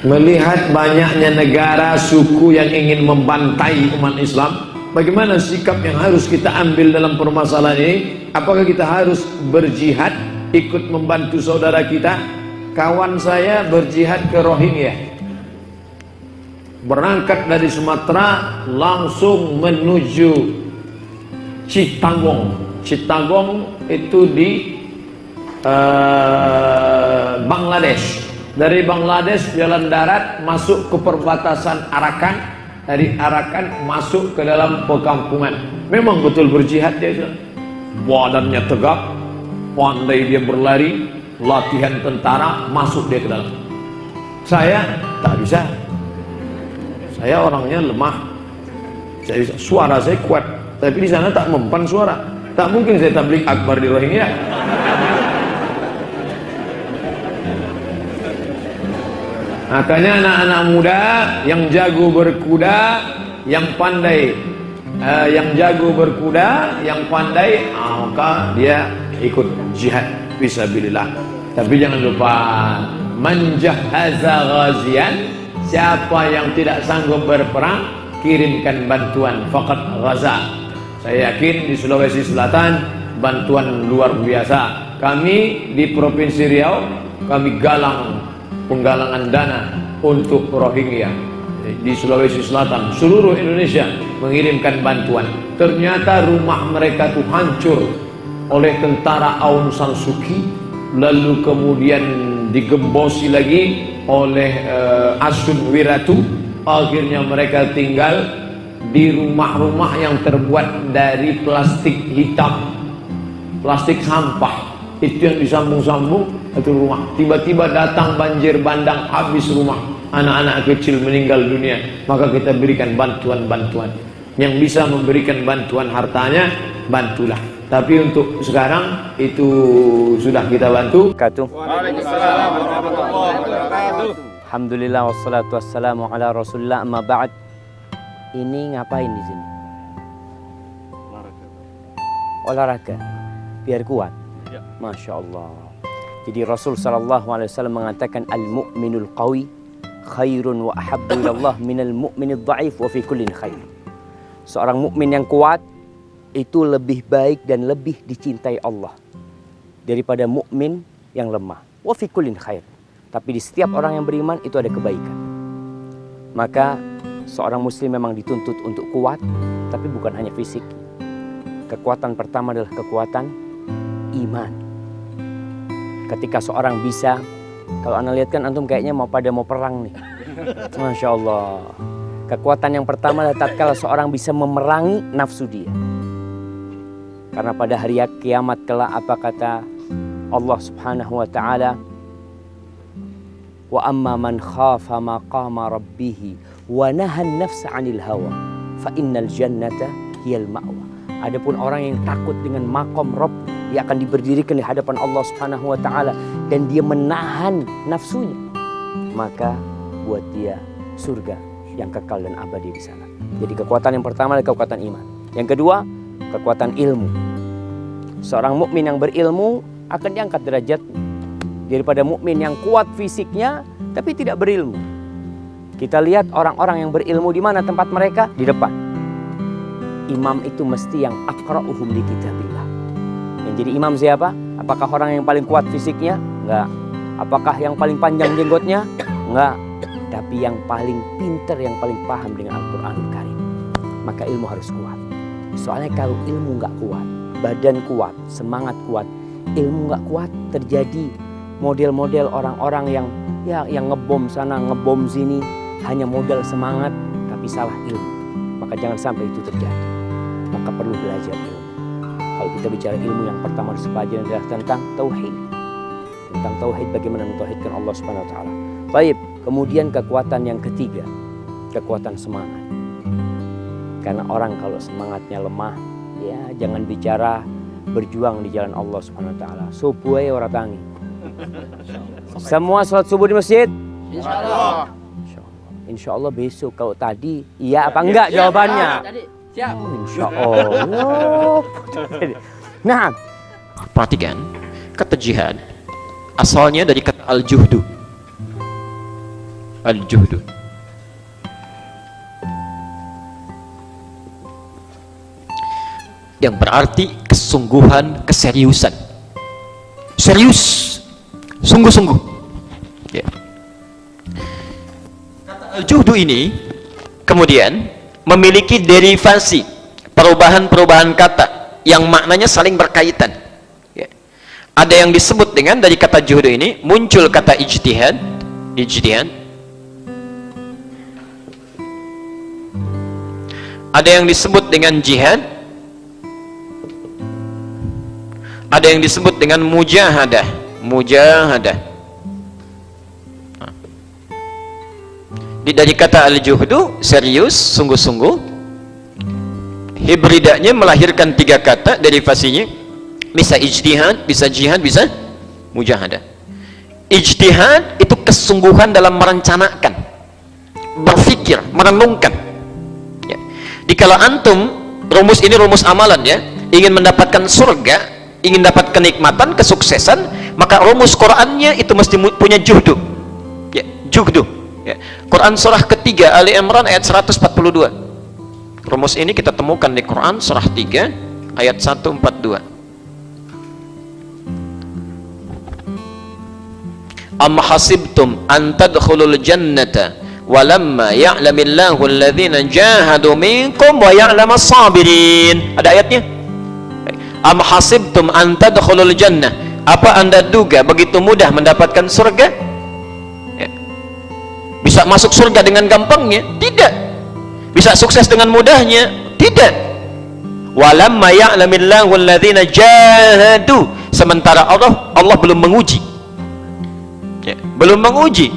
Melihat banyaknya negara, suku yang ingin membantai umat Islam, bagaimana sikap yang harus kita ambil dalam permasalahan ini? Apakah kita harus berjihad, ikut membantu saudara kita? Kawan saya berjihad ke Rohingya, berangkat dari Sumatera langsung menuju Chittagong. Chittagong itu di Bangladesh. Dari Bangladesh jalan darat masuk ke perbatasan Arakan, dari Arakan masuk ke dalam perkampungan. Memang betul berjihad dia itu. Badannya tegap, pandai dia berlari, latihan tentara, masuk dia ke dalam. Saya tak bisa. Saya orangnya lemah. Suara saya kuat, tapi di sana tak mempan suara. Tak mungkin saya tabligh akbar di Rohingya. Makanya anak-anak muda yang jago berkuda, yang pandai, yang jago berkuda, yang pandai, maka dia ikut jihad fisabilillah. Tapi jangan lupa, man jahaza ghazian, siapa yang tidak sanggup berperang, kirimkan bantuan, faqad ghaza. Saya yakin di Sulawesi Selatan bantuan luar biasa. Kami di Provinsi Riau, kami galang penggalangan dana untuk Rohingya di Sulawesi Selatan. Seluruh Indonesia mengirimkan bantuan. Ternyata rumah mereka itu hancur oleh tentara Aung San Suu Kyi, lalu kemudian digembosi lagi oleh Asun Wiratu. Akhirnya mereka tinggal di rumah-rumah yang terbuat dari plastik hitam, plastik sampah. Itu yang disambung-sambung itu rumah. Tiba-tiba datang banjir bandang, habis rumah, anak-anak kecil meninggal dunia. Maka kita berikan bantuan-bantuan. Yang bisa memberikan bantuan hartanya, bantulah. Tapi untuk sekarang itu sudah kita bantu. Waalaikumsalam warahmatullahi wabarakatuh. Alhamdulillah wassalatu wassalamu ala Rasulillah, amma ba'd. Ini ngapain di sini? Olahraga biar kuat. Masya Allah. Jadi Rasul SAW mengatakan al-mu'minul qawi khairun wa ahabbu ilallah minal mu'minid dha'if wa fi kullin khair. Seorang mukmin yang kuat itu lebih baik dan lebih dicintai Allah daripada mukmin yang lemah. Wa fi kullin khair. Tapi di setiap orang yang beriman itu ada kebaikan. Maka seorang muslim memang dituntut untuk kuat, tapi bukan hanya fisik. Kekuatan pertama adalah kekuatan iman. Ketika seorang bisa, kalau anda lihat kan antum kayaknya mau perang nih. Masya Allah. Kekuatan yang pertama adalah tatkala seorang bisa memerangi nafsu dia. Karena pada hari kiamat kelak apa kata Allah Subhanahu wa taala? Wa amma man khafa maqama rabbih wa nahan nafsa 'anil hawa fa innal jannata hiyal ma'wa. Adapun orang yang takut dengan makom Rabb, dia akan diberdirikan di hadapan Allah Subhanahu wa taala dan dia menahan nafsunya, maka buat dia surga yang kekal dan abadi di sana. Jadi kekuatan yang pertama adalah kekuatan iman. Yang kedua, kekuatan ilmu. Seorang mukmin yang berilmu akan diangkat derajatnya daripada mukmin yang kuat fisiknya tapi tidak berilmu. Kita lihat orang-orang yang berilmu di mana tempat mereka? Di depan. Imam itu mesti yang aqra'uhum li kitabillah. Yang jadi imam siapa? Apakah orang yang paling kuat fisiknya? Enggak. Apakah yang paling panjang jenggotnya? Enggak. Tapi yang paling pintar, yang paling paham dengan Al-Quranul Karim. Maka ilmu harus kuat. Soalnya kalau ilmu enggak kuat, badan kuat, semangat kuat, ilmu enggak kuat, terjadi model-model orang-orang yang ngebom sana, ngebom sini, hanya modal semangat tapi salah ilmu. Maka jangan sampai itu terjadi. Maka perlu belajar ilmu. Kalau kita bicara ilmu, yang pertama harus pelajari adalah tentang tauhid. Tentang tauhid, bagaimana mentauhidkan Allah Subhanahu wa taala. Baik, kemudian kekuatan yang ketiga, kekuatan semangat. Karena orang kalau semangatnya lemah, ya jangan bicara berjuang di jalan Allah Subhanahu wa taala. Subuh ae ora tangi. Semua sholat subuh di masjid? Insyaallah. Insyaallah besok. Kalau tadi iya apa enggak jawabannya? Siap. Insyaallah. Nah, perhatikan, kata jihad asalnya dari kata al-juhdu. al-juhdu. Yang berarti kesungguhan, keseriusan. Serius, sungguh-sungguh. Ya. Kata al-juhdu ini kemudian memiliki derivasi, perubahan-perubahan kata yang maknanya saling berkaitan. Ya. Ada yang disebut dengan, dari kata juhdu ini muncul kata ijtihad. Ada yang disebut dengan jihad. Ada yang disebut dengan mujahadah. Dari kata al-juhdu, serius, sungguh-sungguh. Hibridanya melahirkan 3 kata derivasinya. Bisa ijtihad, bisa jihad, bisa mujahadah. Ijtihad itu kesungguhan dalam merencanakan, berpikir, merenungkan. Ya. Dikala antum, rumus ini rumus amalan ya, ingin mendapatkan surga, ingin dapat kenikmatan, kesuksesan, maka rumus Qur'annya itu mesti punya juhdu. Ya, juhdu. Ya. Quran surah ketiga Ali Imran ayat 142. Rumus ini kita temukan di Quran surah 3 ayat 142. Am hasibtum an tadkhulul jannata walamma ya'lamillahu alladhina jahadu minkum wa ya'lamas sabirin. Ada ayatnya. Am hasibtum an tadkhulul jannah, apa anda duga begitu mudah mendapatkan surga? Ya. Bisa masuk surga dengan gampangnya? Tidak. Bisa sukses dengan mudahnya? Tidak. Walamma ya'lamillahu alladhina jahadu, sementara Allah belum menguji. Ya, belum menguji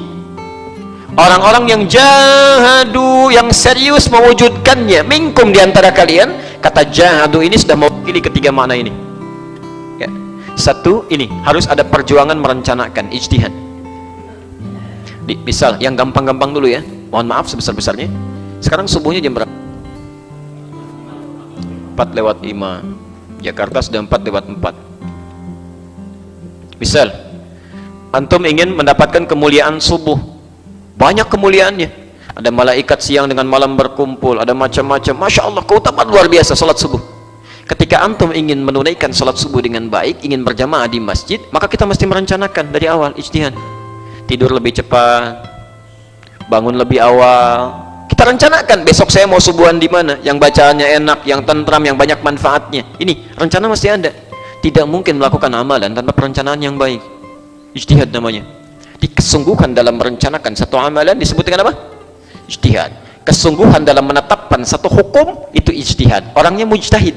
orang-orang yang jahadu, yang serius mewujudkannya, minkum, diantara kalian. Kata jahadu ini sudah mewakili ketiga makna ini. Ya. Satu, ini harus ada perjuangan merencanakan, ijtihad. Misal yang gampang-gampang dulu ya, mohon maaf sebesar-besarnya. Sekarang subuhnya jam berapa? 4:05. Jakarta sudah 4:04. Misal antum ingin mendapatkan kemuliaan subuh, banyak kemuliaannya. Ada malaikat siang dengan malam berkumpul, ada macam-macam. Masya Allah, keutamaan luar biasa salat subuh. Ketika antum ingin menunaikan salat subuh dengan baik, ingin berjamaah di masjid, maka kita mesti merencanakan dari awal, ijtihad. Tidur lebih cepat, bangun lebih awal. Kita rencanakan, besok saya mau subuhan di mana, yang bacaannya enak, yang tentram, yang banyak manfaatnya. Ini rencana mesti ada. Tidak mungkin melakukan amalan tanpa perencanaan yang baik. Ijtihad namanya. Di kesungguhan dalam merencanakan satu amalan disebut dengan apa? Ijtihad. Kesungguhan dalam menetapkan satu hukum itu ijtihad. Orangnya mujtahid.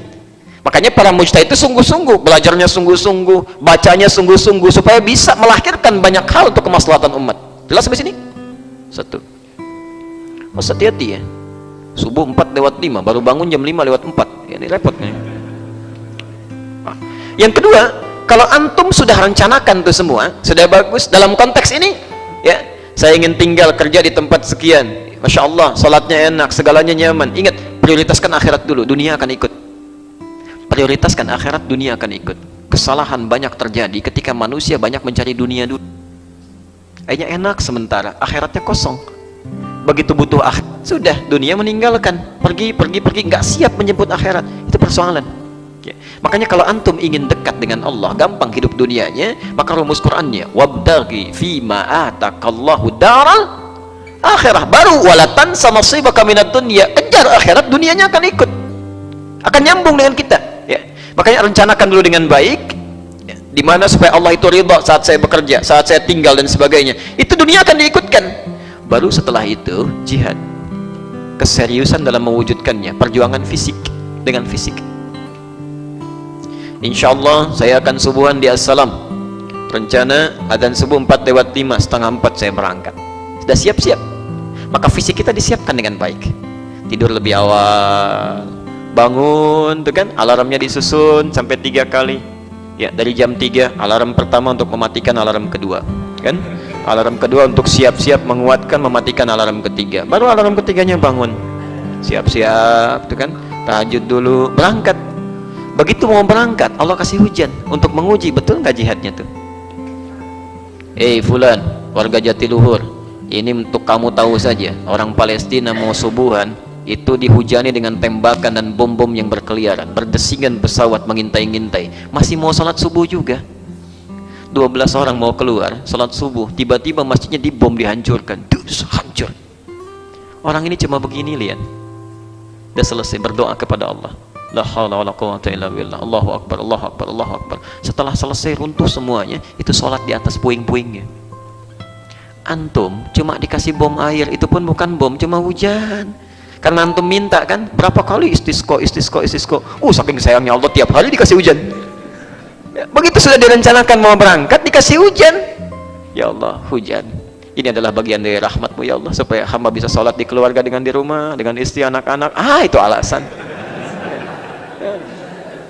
Makanya para mujtahid itu sungguh-sungguh, belajarnya sungguh-sungguh, bacanya sungguh-sungguh, supaya bisa melahirkan banyak hal untuk kemaslahatan umat. Jelas sampai sini? Satu. Mas hati-hati ya. Subuh 4:05, baru bangun jam 5:04. Ya, ini repot nih. Yang kedua, kalau antum sudah rencanakan itu semua, sudah bagus dalam konteks ini, ya, saya ingin tinggal kerja di tempat sekian. Masya Allah, salatnya enak, segalanya nyaman. Ingat, prioritaskan akhirat dulu, dunia akan ikut. Prioritaskan akhirat, dunia akan ikut. Kesalahan banyak terjadi ketika manusia banyak mencari dunia dulu. Kayaknya enak sementara, akhiratnya kosong. Begitu butuh akhirat, sudah dunia meninggalkan, pergi, nggak siap menjemput akhirat. Itu persoalan. Ya. Makanya kalau antum ingin dekat dengan Allah, gampang hidup dunianya, maka rumus Qur'annya, wabtaghi fima atakallahu daral akhirah, baru walatan sama nasibaka minad dunya. Kejar akhirat, dunianya akan ikut, akan nyambung dengan kita. Ya. Makanya rencanakan dulu dengan baik, ya. Dimana supaya Allah itu ridha saat saya bekerja, saat saya tinggal dan sebagainya. Itu dunia akan diikutkan. Baru setelah itu jihad, keseriusan dalam mewujudkannya, perjuangan fisik dengan fisik. Insya Allah saya akan subuhan di Assalam. Rencana adzan subuh 4:05, setengah 4 saya berangkat. Sudah siap-siap. Maka fisik kita disiapkan dengan baik. Tidur lebih awal, bangun tuh kan, alarmnya disusun sampai 3 kali. Ya, dari jam 3 alarm pertama untuk mematikan alarm kedua, kan? Alarm kedua untuk siap-siap menguatkan, mematikan alarm ketiga. Baru alarm ketiganya bangun. Siap-siap tuh kan, tahajud dulu, berangkat. Begitu mau berangkat, Allah kasih hujan untuk menguji betul nggak jihadnya tuh. Fulan, warga Jatiluhur, Ini untuk kamu tahu saja, orang Palestina mau subuhan itu dihujani dengan tembakan dan bom-bom yang berkeliaran, berdesingan pesawat mengintai-ngintai, masih mau sholat subuh juga. 12 orang mau keluar sholat subuh, tiba-tiba masjidnya dibom, dihancurkan, dus, hancur. Orang ini cuma begini, lihat, udah selesai berdoa kepada Allah, la haula wala quwwata illa billah, Allahu akbar, Allahu akbar, Allahu akbar. Setelah selesai runtuh semuanya, itu sholat di atas puing-puingnya. Antum cuma dikasih bom air, itu pun bukan bom, cuma hujan. Karena antum minta kan, berapa kali istisqa, saking sayangnya Allah tiap hari dikasih hujan. Ya, begitu sudah direncanakan mau berangkat, dikasih hujan. Ya Allah, hujan. Ini adalah bagian dari rahmat-Mu ya Allah, supaya hamba bisa sholat di keluarga dengan di rumah, dengan istri, anak-anak. Itu alasan.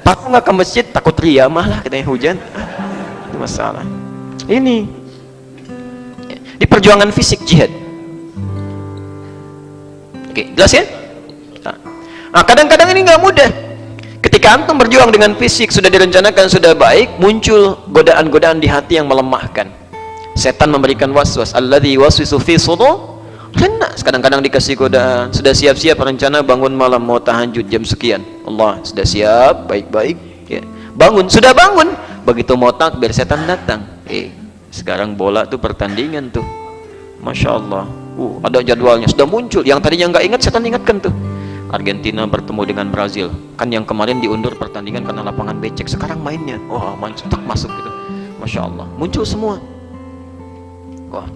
Takut nggak ke masjid, takut ria malah katanya hujan. Itu masalah. Ini di perjuangan fisik jihad. Oke, jelas ya? Nah, kadang-kadang ini nggak mudah. Ketika antum berjuang dengan fisik, sudah direncanakan, sudah baik, muncul godaan-godaan di hati yang melemahkan. Setan memberikan waswas, alladzi waswisu fi sudur linnas. Kadang-kadang dikasih godaan, sudah siap-siap rencana bangun malam mau tahajud jam sekian. Allah, sudah siap, baik-baik, ya. Bangun, sudah bangun. Begitu mau takbir, setan datang. Sekarang bola tuh pertandingan tuh, Masya Allah, ada jadwalnya, sudah muncul. Yang tadinya nggak ingat, setan ingatkan tuh. Argentina bertemu dengan Brazil, kan yang kemarin diundur pertandingan karena lapangan becek, sekarang mainnya, wah mantap, masuk gitu. Masya Allah, muncul semua. Wah,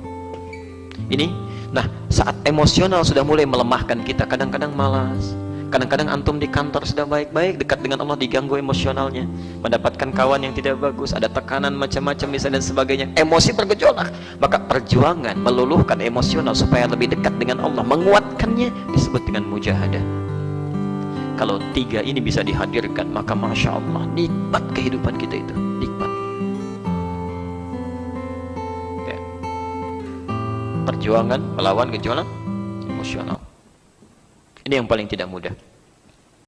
ini, nah saat emosional sudah mulai melemahkan kita, kadang-kadang malas. Kadang-kadang antum di kantor sudah baik-baik, dekat dengan Allah, diganggu emosionalnya, mendapatkan kawan yang tidak bagus, ada tekanan macam-macam misalnya dan sebagainya, emosi bergejolak. Maka perjuangan meluluhkan emosional supaya lebih dekat dengan Allah, menguatkannya, disebut dengan mujahadah. Kalau 3 ini bisa dihadirkan, maka Masya Allah, nikmat kehidupan kita itu, nikmat. Ya. Perjuangan melawan gejolak emosional, ini yang paling tidak mudah.